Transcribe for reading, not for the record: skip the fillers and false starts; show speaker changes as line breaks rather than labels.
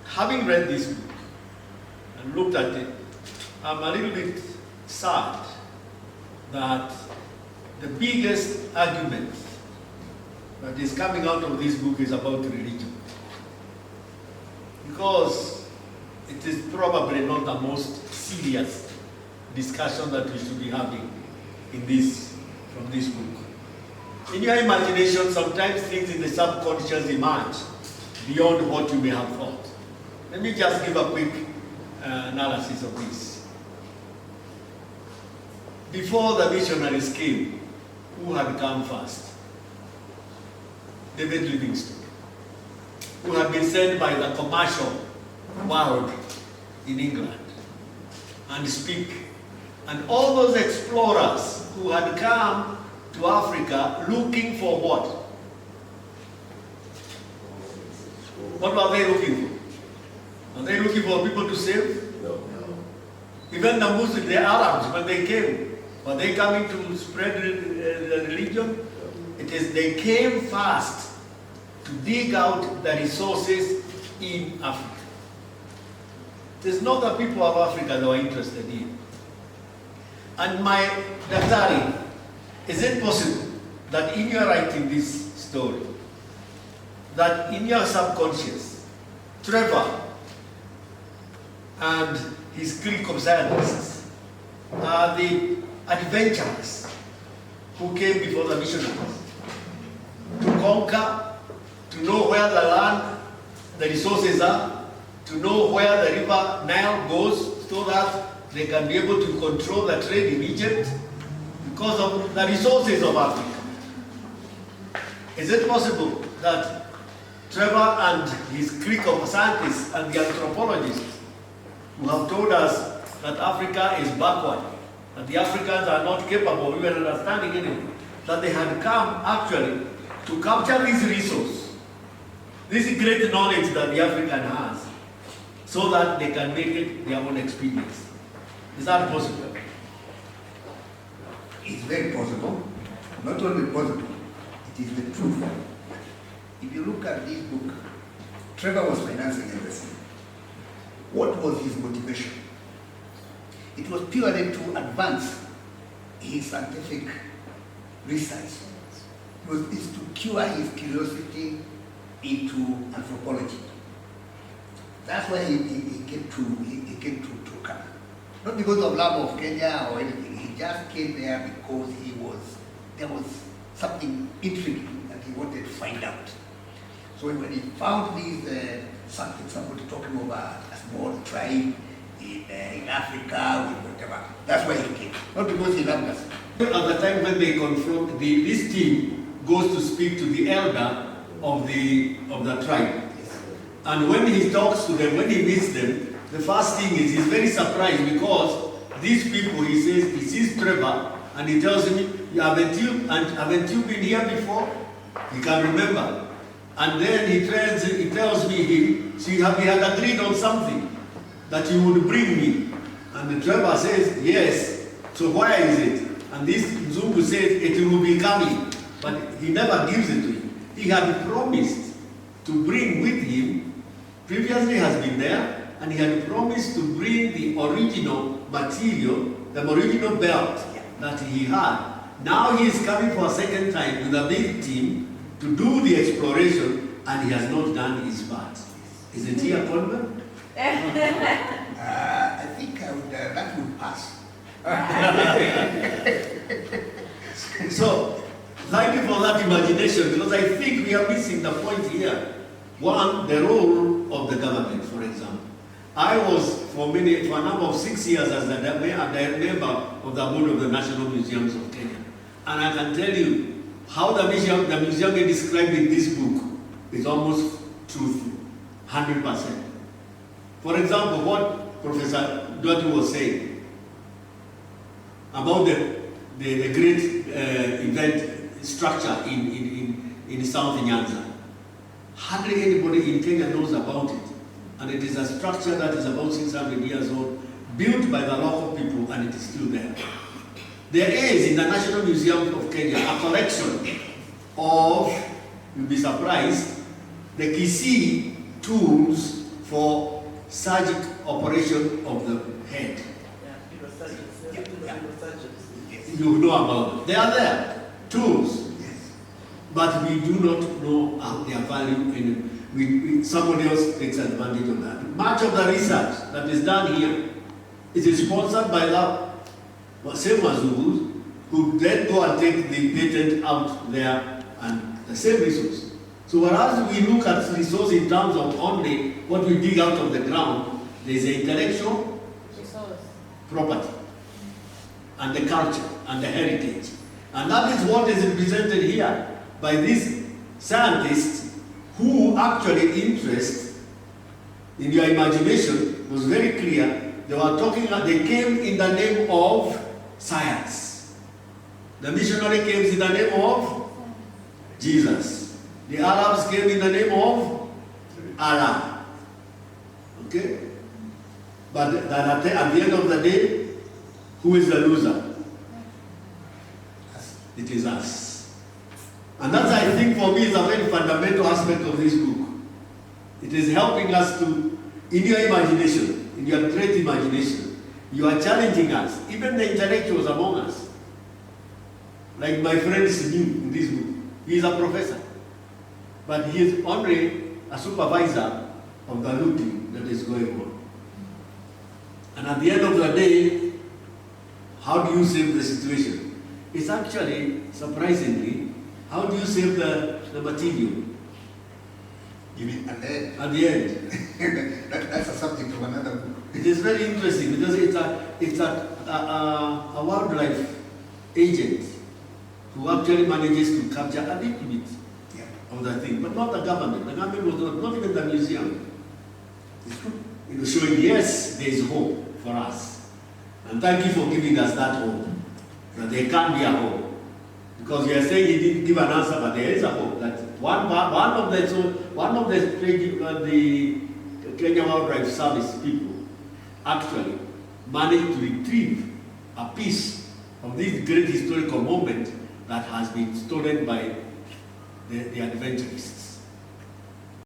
Having read this book and looked at it, I'm a little bit sad that the biggest argument that is coming out of this book is about religion. Because it is probably not the most serious discussion that we should be having from this book. In your imagination, sometimes things in the subconscious emerge beyond what you may have thought. Let me just give a quick analysis of this. Before the missionaries came, who had come first? David Livingstone, who had been sent by the commercial world in England and speak. And all those explorers who had come to Africa looking for what? What were they looking for? Are they looking for people to save?
No.
Even the Muslims, the Arabs, when they came, were they coming to spread the religion? It is they came first to dig out the resources in Africa. It is not the people of Africa that were interested in. And my Daktari, is it possible that in your writing this story, that in your subconscious, Trevor and his clique of scientists are the adventurers who came before the missionaries to conquer, to know where the land, the resources are, to know where the river Nile goes so that they can be able to control the trade in Egypt because of the resources of Africa. Is it possible that Trevor and his clique of scientists and the anthropologists who have told us that Africa is backward, that the Africans are not capable of even understanding anything, that they had come actually to capture this resource, this great knowledge that the African has, so that they can make it their own experience? Is that possible?
It's very possible. Not only possible, it is the truth. If you look at this book, Trevor was financing everything. What was his motivation? It was purely to advance his scientific research. It's to cure his curiosity into anthropology. That's why he came to Turkana. Not because of love of Kenya or anything. He just came there because there was something intriguing that he wanted to find out. So when he found this somebody talking about a small tribe in Africa with whatever, that's why he came. Not because he loved us.
At the time when they confront this team goes to speak to the elder of the tribe. And when he talks to them, when he meets them, the first thing is he's very surprised because these people, he sees Trevor and he tells him, haven't you been here before? He can remember. And then he tells me we had agreed on something that you would bring me. And Trevor says, yes. So where is it? And this Zungu says it will be coming. But he never gives it to him. He had promised to bring with him, previously has been there, and he had promised to bring the original material, the original belt that he had. Now he is coming for a second time with a big team to do the exploration, and he has not done his part. Isn't he a convert?
I think that would pass.
So, thank you for that imagination, because I think we are missing the point here. One, the role of the government, for example. I was, for a number of 6 years, as a member of the board of the National Museums of Kenya. And I can tell you how the museum is described in this book is almost truthful, 100%. For example, what Professor Duatu was saying about the great event structure in South Nyanza. Hardly anybody in Kenya knows about it. And it is a structure that is about 600 years old, built by the local people, and it is still there. There is in the National Museum of Kenya a collection of, you'll be surprised, the Kisii tools for surgical operation of the head. You know about them. They are there, tools.
Yes.
But we do not know their value, and somebody else takes advantage of that. Much of the research that is done here is sponsored by the same Wazungus, who then go and take the patent out there and the same resource. So whereas we look at resource in terms of only what we dig out of the ground, there is the intellectual property and the culture and the heritage. And that is what is represented here by these scientists who actually interest in your imagination was very clear. They were talking, they came in the name of science. The missionary came in the name of Jesus. The Arabs came in the name of Allah. Okay? But at the end of the day, who is the loser? It is us. And that, I think, for me, is a very fundamental aspect of this book. It is helping us to, in your imagination, in your great imagination, you are challenging us, even the intellectuals among us. Like my friend Sibiloi in this book. He is a professor. But he is only a supervisor of the looting that is going on. And at the end of the day, how do you save the situation? It's actually, surprisingly, how do you save the material?
You mean at the end?
At the end.
That's a subject of another book.
It is very interesting because it's a wildlife agent who actually manages to capture a little bit of the thing, but not the government. The government was not even the museum.
It's true.
It was showing, yes, there is hope for us. And thank you for giving us that hope. That there can be a hope. Because you are saying he didn't give an answer, but there is a hope. That one of the Kenya Wildlife Service people actually managed to retrieve a piece of this great historical moment that has been stolen by the adventurists.